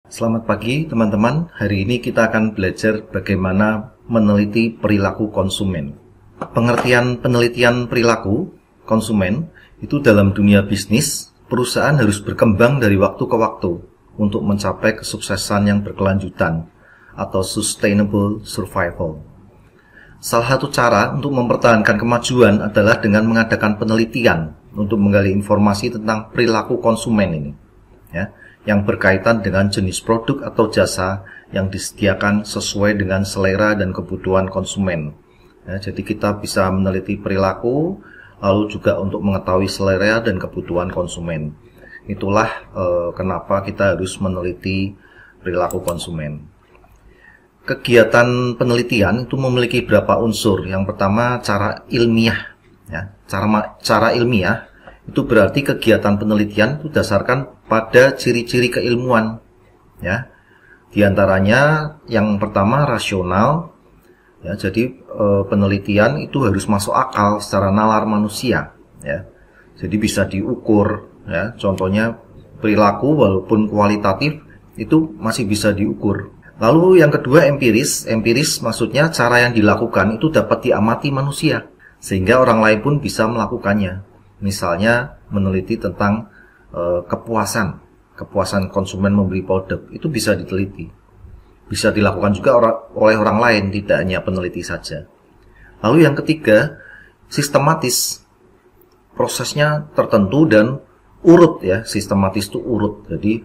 Selamat pagi teman-teman, hari ini kita akan belajar bagaimana meneliti perilaku konsumen. Pengertian penelitian perilaku konsumen itu dalam dunia bisnis, perusahaan harus berkembang dari waktu ke waktu untuk mencapai kesuksesan yang berkelanjutan atau sustainable survival. Salah satu cara untuk mempertahankan kemajuan adalah dengan mengadakan penelitian untuk menggali informasi tentang perilaku konsumen ini, ya, yang berkaitan dengan jenis produk atau jasa yang disediakan sesuai dengan selera dan kebutuhan konsumen. Ya, jadi kita bisa meneliti perilaku, lalu juga untuk mengetahui selera dan kebutuhan konsumen. Itulah kenapa kita harus meneliti perilaku konsumen. Kegiatan penelitian itu memiliki beberapa unsur. Yang pertama, cara ilmiah. Ya, cara ilmiah itu berarti kegiatan penelitian itu berdasarkan pada ciri-ciri keilmuan, ya. Di antaranya yang pertama rasional, ya. Jadi penelitian itu harus masuk akal secara nalar manusia, ya. Jadi bisa diukur, ya. Contohnya perilaku walaupun kualitatif itu masih bisa diukur. Lalu yang kedua empiris. Empiris maksudnya cara yang dilakukan itu dapat diamati manusia sehingga orang lain pun bisa melakukannya. Misalnya meneliti tentang kepuasan konsumen membeli produk, itu bisa diteliti. Bisa dilakukan juga oleh orang lain, tidak hanya peneliti saja. Lalu yang ketiga, sistematis. Prosesnya tertentu dan urut, ya. Sistematis itu urut. Jadi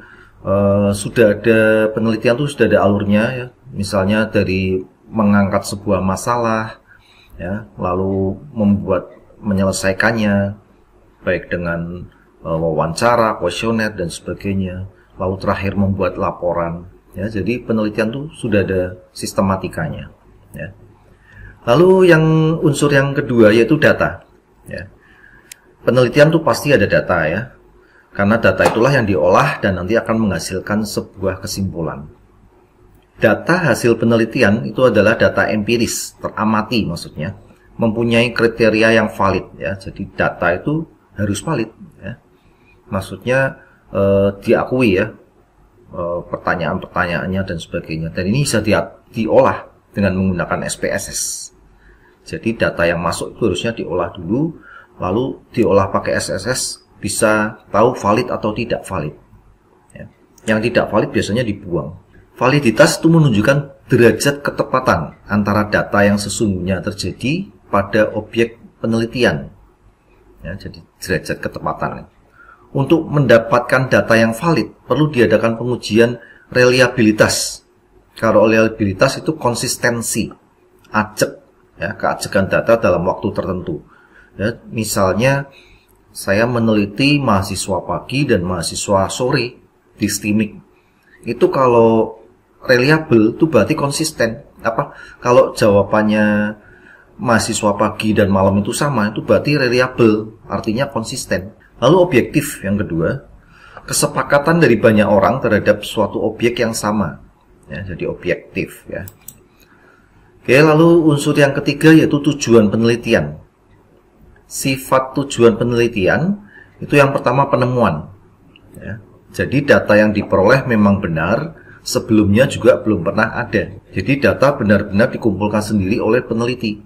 sudah ada penelitian itu sudah ada alurnya, ya. Misalnya dari mengangkat sebuah masalah, ya, lalu menyelesaikannya baik dengan wawancara, kuesioner dan sebagainya, lalu terakhir membuat laporan, ya. Jadi penelitian itu sudah ada sistematikanya, ya. Lalu yang unsur yang kedua yaitu data, ya. Penelitian itu pasti ada data, ya, karena data itulah yang diolah dan nanti akan menghasilkan sebuah kesimpulan. Data hasil penelitian itu adalah data empiris, teramati maksudnya, mempunyai kriteria yang valid, ya. Jadi data itu harus valid, ya. Maksudnya diakui, ya, pertanyaan-pertanyaannya dan sebagainya. Dan ini bisa diolah dengan menggunakan SPSS. Jadi data yang masuk itu harusnya diolah dulu, lalu diolah pakai SPSS, bisa tahu valid atau tidak valid, ya. Yang tidak valid biasanya dibuang. Validitas itu menunjukkan derajat ketepatan antara data yang sesungguhnya terjadi pada objek penelitian, ya. Jadi derajat ketepatan. Untuk mendapatkan data yang valid perlu diadakan pengujian reliabilitas. Kalau reliabilitas itu konsistensi, ajek, ya, keajekan data dalam waktu tertentu. Ya, misalnya saya meneliti mahasiswa pagi dan mahasiswa sore di STIMIK. Itu kalau reliable itu berarti konsisten. Kalau jawabannya mahasiswa pagi dan malam itu sama, itu berarti reliable, artinya konsisten. Lalu objektif yang kedua, kesepakatan dari banyak orang terhadap suatu objek yang sama, ya, jadi objektif, ya. Oke, lalu unsur yang ketiga yaitu tujuan penelitian. Sifat tujuan penelitian itu yang pertama penemuan, ya. Jadi data yang diperoleh memang benar, sebelumnya juga belum pernah ada. Jadi data benar-benar dikumpulkan sendiri oleh peneliti,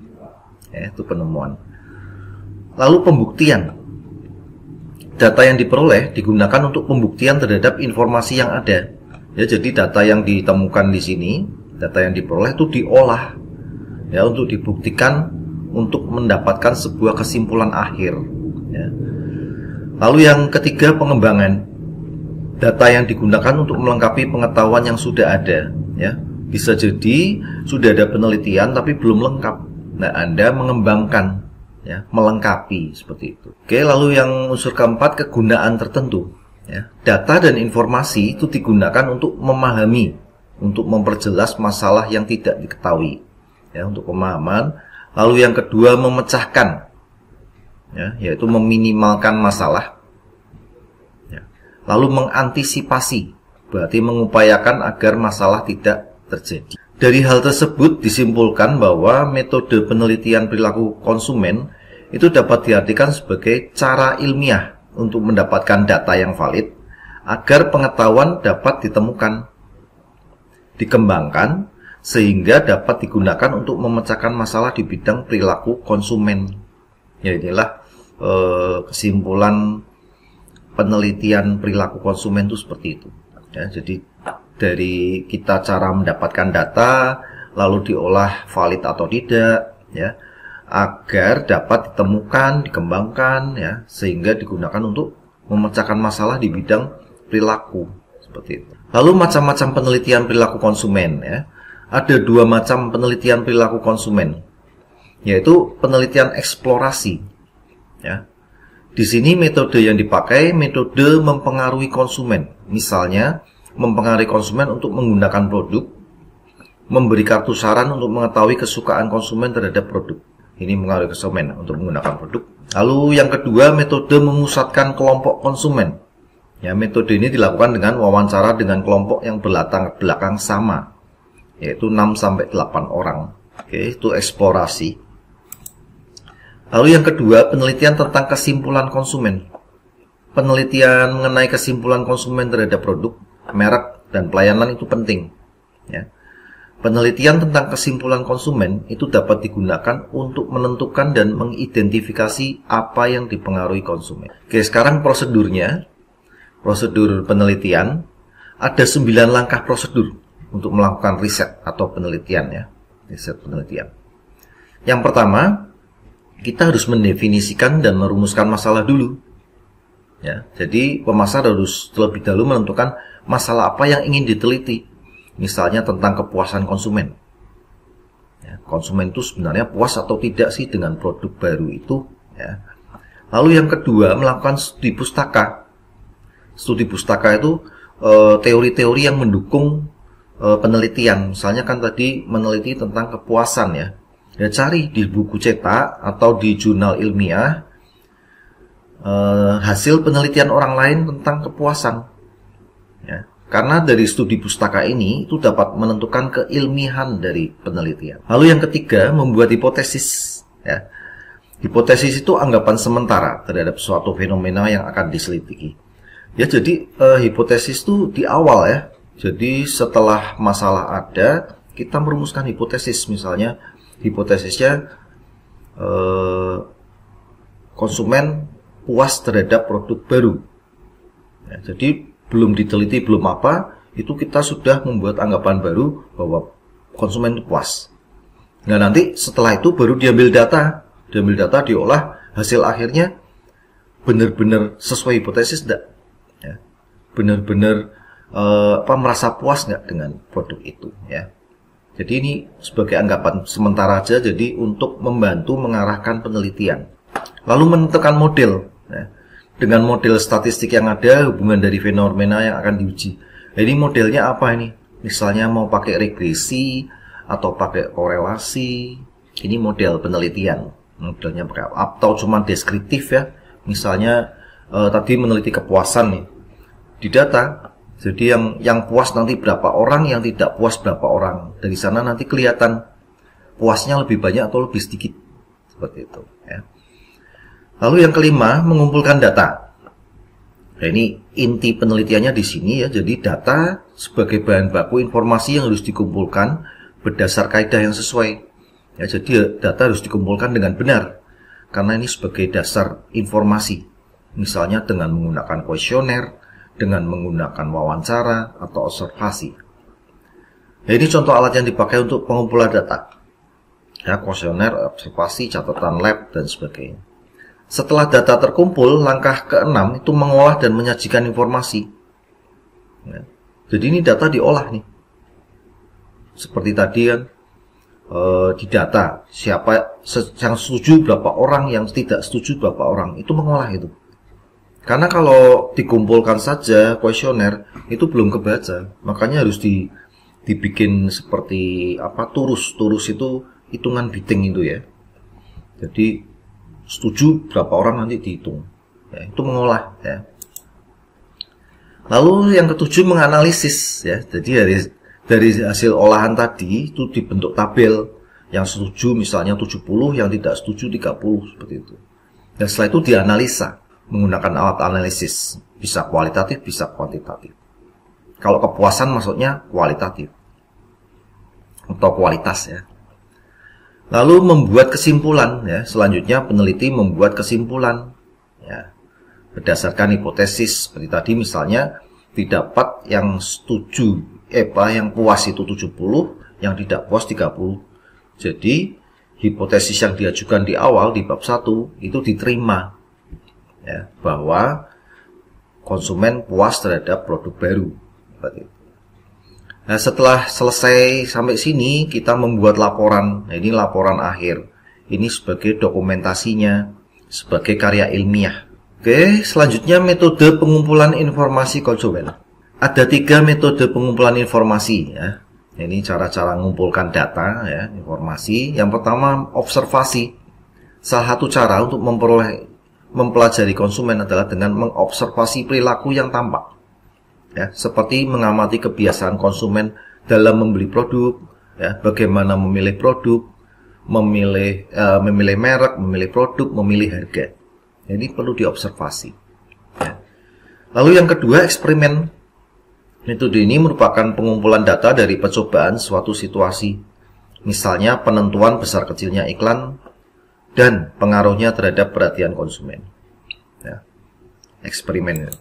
ya, itu penemuan. Lalu pembuktian. Data yang diperoleh digunakan untuk pembuktian terhadap informasi yang ada. Ya, jadi data yang ditemukan di sini, data yang diperoleh itu diolah, ya, untuk dibuktikan untuk mendapatkan sebuah kesimpulan akhir, ya. Lalu yang ketiga pengembangan. Data yang digunakan untuk melengkapi pengetahuan yang sudah ada, ya. Bisa jadi sudah ada penelitian tapi belum lengkap. Nah, Anda mengembangkan, ya, melengkapi seperti itu. Oke, lalu yang unsur keempat kegunaan tertentu, ya. Data dan informasi itu digunakan untuk memahami, untuk memperjelas masalah yang tidak diketahui, ya, untuk pemahaman. Lalu yang kedua memecahkan, ya, yaitu meminimalkan masalah, ya. Lalu mengantisipasi, berarti mengupayakan agar masalah tidak terjadi. Dari hal tersebut disimpulkan bahwa metode penelitian perilaku konsumen itu dapat diartikan sebagai cara ilmiah untuk mendapatkan data yang valid agar pengetahuan dapat ditemukan dikembangkan sehingga dapat digunakan untuk memecahkan masalah di bidang perilaku konsumen. Ya, inilah kesimpulan penelitian perilaku konsumen itu seperti itu. Ya, jadi dari kita cara mendapatkan data, lalu diolah valid atau tidak, ya, agar dapat ditemukan, dikembangkan, ya, sehingga digunakan untuk memecahkan masalah di bidang perilaku seperti itu. Lalu macam-macam penelitian perilaku konsumen, ya. Ada dua macam penelitian perilaku konsumen, yaitu penelitian eksplorasi, ya. Di sini metode yang dipakai metode mempengaruhi konsumen. Misalnya, mempengaruhi konsumen untuk menggunakan produk, memberi kartu saran untuk mengetahui kesukaan konsumen terhadap produk. Ini mempengaruhi konsumen untuk menggunakan produk. Lalu yang kedua, metode memusatkan kelompok konsumen. Ya, metode ini dilakukan dengan wawancara dengan kelompok yang berlatar belakang sama, yaitu 6-8 orang. Oke, itu eksplorasi. Lalu yang kedua, penelitian tentang kesimpulan konsumen. Penelitian mengenai kesimpulan konsumen terhadap produk, merek, dan pelayanan itu penting. Ya. Penelitian tentang kesimpulan konsumen itu dapat digunakan untuk menentukan dan mengidentifikasi apa yang dipengaruhi konsumen. Oke, sekarang prosedurnya. Prosedur penelitian. Ada 9 langkah prosedur untuk melakukan riset atau penelitian, ya. Riset penelitian. Yang pertama, kita harus mendefinisikan dan merumuskan masalah dulu. Ya, jadi pemasar harus terlebih dahulu menentukan masalah apa yang ingin diteliti. Misalnya tentang kepuasan konsumen. Ya, konsumen itu sebenarnya puas atau tidak sih dengan produk baru itu. Ya. Lalu yang kedua, melakukan studi pustaka. Studi pustaka itu teori-teori yang mendukung penelitian. Misalnya kan tadi meneliti tentang kepuasan, ya. Ya, cari di buku cetak atau di jurnal ilmiah hasil penelitian orang lain tentang kepuasan, ya. Karena dari studi pustaka ini itu dapat menentukan keilmiahan dari penelitian. Lalu yang ketiga, membuat hipotesis, ya. Hipotesis itu anggapan sementara terhadap suatu fenomena yang akan diselidiki. Ya, jadi hipotesis itu di awal, ya. Jadi setelah masalah ada, kita merumuskan hipotesis. Misalnya hipotesisnya konsumen puas terhadap produk baru. Ya, jadi belum diteliti, belum apa, itu kita sudah membuat anggapan baru bahwa konsumen itu puas. Nah, nanti setelah itu baru diambil data, diolah, hasil akhirnya benar-benar sesuai hipotesis enggak? Ya, benar-benar merasa puas nggak dengan produk itu, ya. Jadi ini sebagai anggapan sementara aja, jadi untuk membantu mengarahkan penelitian. Lalu menentukan model, ya. Dengan model statistik yang ada, hubungan dari fenomena yang akan diuji. Nah, ini modelnya apa ini? Misalnya mau pakai regresi atau pakai korelasi. Ini model penelitian. Modelnya pakai atau cuma deskriptif, ya. Misalnya tadi meneliti kepuasan nih di data. Jadi yang puas nanti berapa orang, yang tidak puas berapa orang. Dari sana nanti kelihatan puasnya lebih banyak atau lebih sedikit. Seperti itu, ya. Lalu yang kelima, mengumpulkan data. Nah, ini inti penelitiannya di sini, ya. Jadi data sebagai bahan baku informasi yang harus dikumpulkan berdasar kaidah yang sesuai. Ya, jadi data harus dikumpulkan dengan benar. Karena ini sebagai dasar informasi. Misalnya dengan menggunakan kuesioner, dengan menggunakan wawancara atau observasi. Nah, ini contoh alat yang dipakai untuk pengumpulan data. Ya, kuesioner, observasi, catatan lab, dan sebagainya. Setelah data terkumpul, langkah ke-6 itu mengolah dan menyajikan informasi. Ya. Jadi ini data diolah nih. Seperti tadi kan, di data siapa yang setuju berapa orang, yang tidak setuju berapa orang, itu mengolah itu. Karena kalau dikumpulkan saja kuesioner itu belum kebaca, makanya harus dibikin seperti apa, turus itu hitungan bidding itu, ya. Jadi setuju berapa orang nanti dihitung, ya, itu mengolah, ya. Lalu yang ketujuh, menganalisis, ya. Jadi dari hasil olahan tadi itu dibentuk tabel, yang setuju misalnya 70, yang tidak setuju 30, seperti itu. Dan setelah itu dianalisa menggunakan alat analisis, bisa kualitatif, bisa kuantitatif. Kalau kepuasan maksudnya kualitatif. atau kualitas ya. Lalu membuat kesimpulan ya. Selanjutnya peneliti membuat kesimpulan ya, berdasarkan hipotesis seperti tadi, misalnya didapat yang setuju yang puas itu 70, yang tidak puas 30. Jadi hipotesis yang diajukan di awal di bab 1 itu diterima ya, bahwa konsumen puas terhadap produk baru. Nah, setelah selesai sampai sini, kita membuat laporan. Nah, ini laporan akhir. Ini sebagai dokumentasinya, sebagai karya ilmiah. Oke, selanjutnya metode pengumpulan informasi konsumen. Ada 3 metode pengumpulan informasi ya. Ini cara-cara mengumpulkan data ya, informasi. Yang pertama, observasi. Salah satu cara untuk mempelajari konsumen adalah dengan mengobservasi perilaku yang tampak. Ya, seperti mengamati kebiasaan konsumen dalam membeli produk, ya, bagaimana memilih produk, memilih merek, memilih produk, memilih harga. Ini perlu diobservasi. Ya. Lalu yang kedua, eksperimen. Metode ini merupakan pengumpulan data dari percobaan suatu situasi, misalnya penentuan besar kecilnya iklan dan pengaruhnya terhadap perhatian konsumen. Ya. Eksperimen.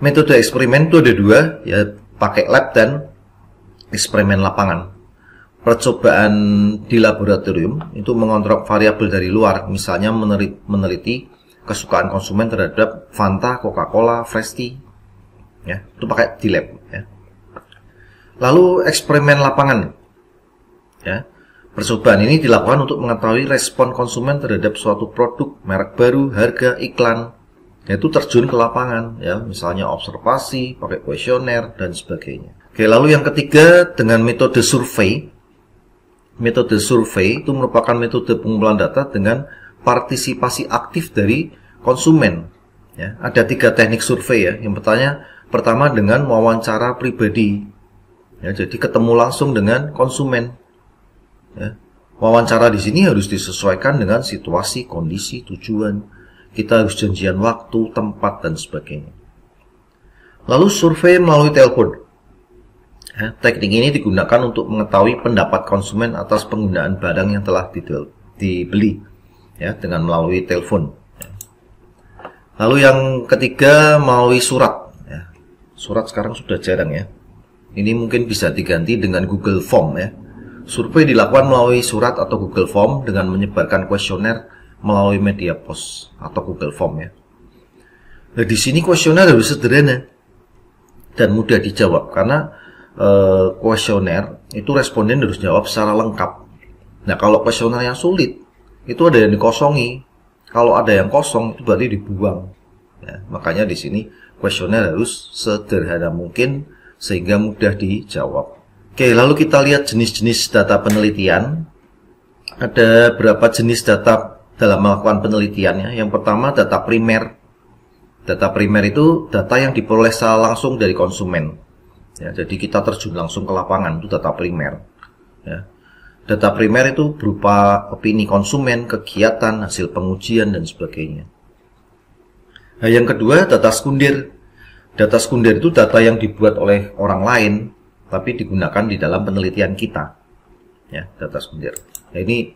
Metode eksperimen itu ada 2, ya, pakai lab dan eksperimen lapangan. Percobaan di laboratorium itu mengontrol variabel dari luar, misalnya meneliti kesukaan konsumen terhadap Fanta, Coca-Cola, Fresti, ya, itu pakai di lab. Ya. Lalu eksperimen lapangan, ya, percobaan ini dilakukan untuk mengetahui respon konsumen terhadap suatu produk, merek baru, harga, iklan. Yaitu terjun ke lapangan ya, misalnya observasi, pakai kuesioner dan sebagainya. Oke, lalu yang ketiga dengan metode survei. Metode survei itu merupakan metode pengumpulan data dengan partisipasi aktif dari konsumen. Ya, ada 3 teknik survei ya. Yang pertama dengan wawancara pribadi. Ya, jadi ketemu langsung dengan konsumen. Ya. Wawancara di sini harus disesuaikan dengan situasi, kondisi, tujuan. Kita harus janjian waktu, tempat, dan sebagainya. Lalu survei melalui telepon. Ya, teknik ini digunakan untuk mengetahui pendapat konsumen atas penggunaan barang yang telah dibeli ya, dengan melalui telepon. Ya. Lalu yang ketiga melalui surat. Ya. Surat sekarang sudah jarang ya. Ini mungkin bisa diganti dengan Google Form ya. Survei dilakukan melalui surat atau Google Form dengan menyebarkan kuesioner melalui media pos atau Google Form ya. Nah, di sini kuesioner harus sederhana dan mudah dijawab karena kuesioner itu responden harus jawab secara lengkap. Nah, kalau kuesioner yang sulit itu ada yang dikosongi. Kalau ada yang kosong itu berarti dibuang. Ya, makanya di sini kuesioner harus sederhana mungkin sehingga mudah dijawab. Oke, lalu kita lihat jenis-jenis data penelitian. Ada berapa jenis data dalam melakukan penelitiannya. Yang pertama data primer. Data primer itu data yang diperoleh secara langsung dari konsumen. Ya, jadi kita terjun langsung ke lapangan, itu data primer. Ya. Data primer itu berupa opini konsumen, kegiatan, hasil pengujian, dan sebagainya. Nah, yang kedua data sekunder. Data sekunder itu data yang dibuat oleh orang lain, tapi digunakan di dalam penelitian kita. Ya, data sekunder. Nah, ini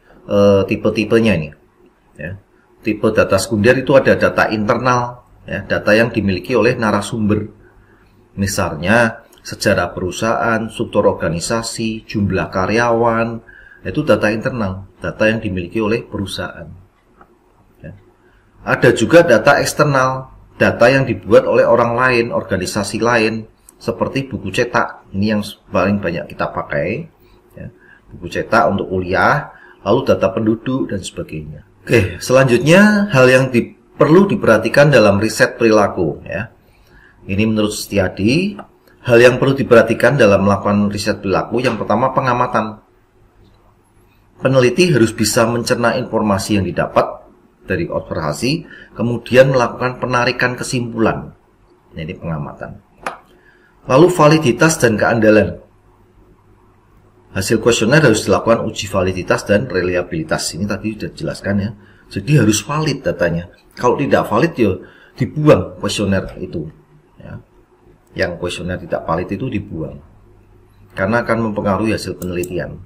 tipe-tipenya ini. Ya. Tipe data sekunder itu ada data internal, ya, data yang dimiliki oleh narasumber. Misalnya sejarah perusahaan, struktur organisasi, jumlah karyawan, itu data internal, data yang dimiliki oleh perusahaan. Ya. Ada juga data eksternal, data yang dibuat oleh orang lain, organisasi lain, seperti buku cetak. Ini yang paling banyak kita pakai, ya. Buku cetak untuk kuliah, lalu data penduduk dan sebagainya. Oke, selanjutnya hal yang perlu diperhatikan dalam riset perilaku ya. Ini menurut Setiadi, hal yang perlu diperhatikan dalam melakukan riset perilaku yang pertama pengamatan. Peneliti harus bisa mencerna informasi yang didapat dari observasi, kemudian melakukan penarikan kesimpulan. Ini pengamatan. Lalu validitas dan keandalan. Hasil kuesioner harus dilakukan uji validitas dan reliabilitas. Ini tadi sudah dijelaskan ya. Jadi harus valid datanya. Kalau tidak valid ya dibuang kuesioner itu. Ya. Yang kuesioner tidak valid itu dibuang. karena akan mempengaruhi hasil penelitian.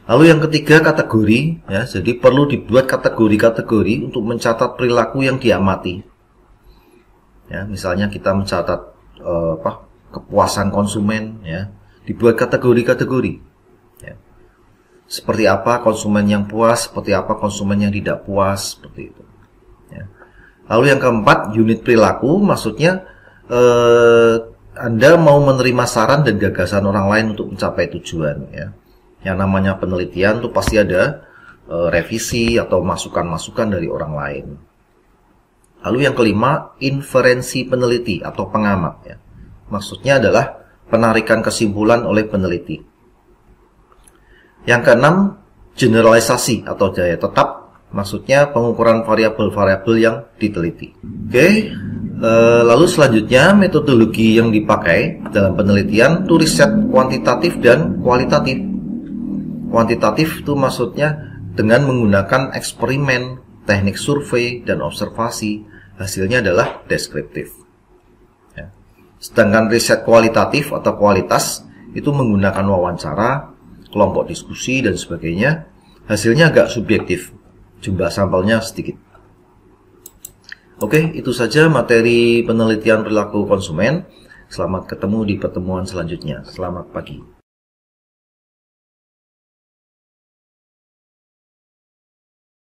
Lalu yang ketiga, kategori, ya. Jadi perlu dibuat kategori-kategori untuk mencatat perilaku yang diamati. Ya, misalnya kita mencatat kepuasan konsumen, ya. Dibuat kategori-kategori. Ya. Seperti apa konsumen yang puas, seperti apa konsumen yang tidak puas, seperti itu. Ya. Lalu yang keempat, unit perilaku, maksudnya Anda mau menerima saran dan gagasan orang lain untuk mencapai tujuan, ya. Yang namanya penelitian itu pasti ada revisi atau masukan-masukan dari orang lain. Lalu yang kelima, inferensi peneliti atau pengamat, ya. Maksudnya adalah penarikan kesimpulan oleh peneliti. Yang keenam, generalisasi atau daya tetap, maksudnya pengukuran variabel-variabel yang diteliti. Oke. Lalu selanjutnya, metodologi yang dipakai dalam penelitian itu riset kuantitatif dan kualitatif. Kuantitatif itu maksudnya dengan menggunakan eksperimen, teknik survei, dan observasi. Hasilnya adalah deskriptif. Ya. Sedangkan riset kualitatif atau kualitas itu menggunakan wawancara, kelompok diskusi, dan sebagainya. Hasilnya agak subjektif, jumlah sampelnya sedikit. Oke, itu saja materi penelitian perilaku konsumen. Selamat ketemu di pertemuan selanjutnya. Selamat pagi.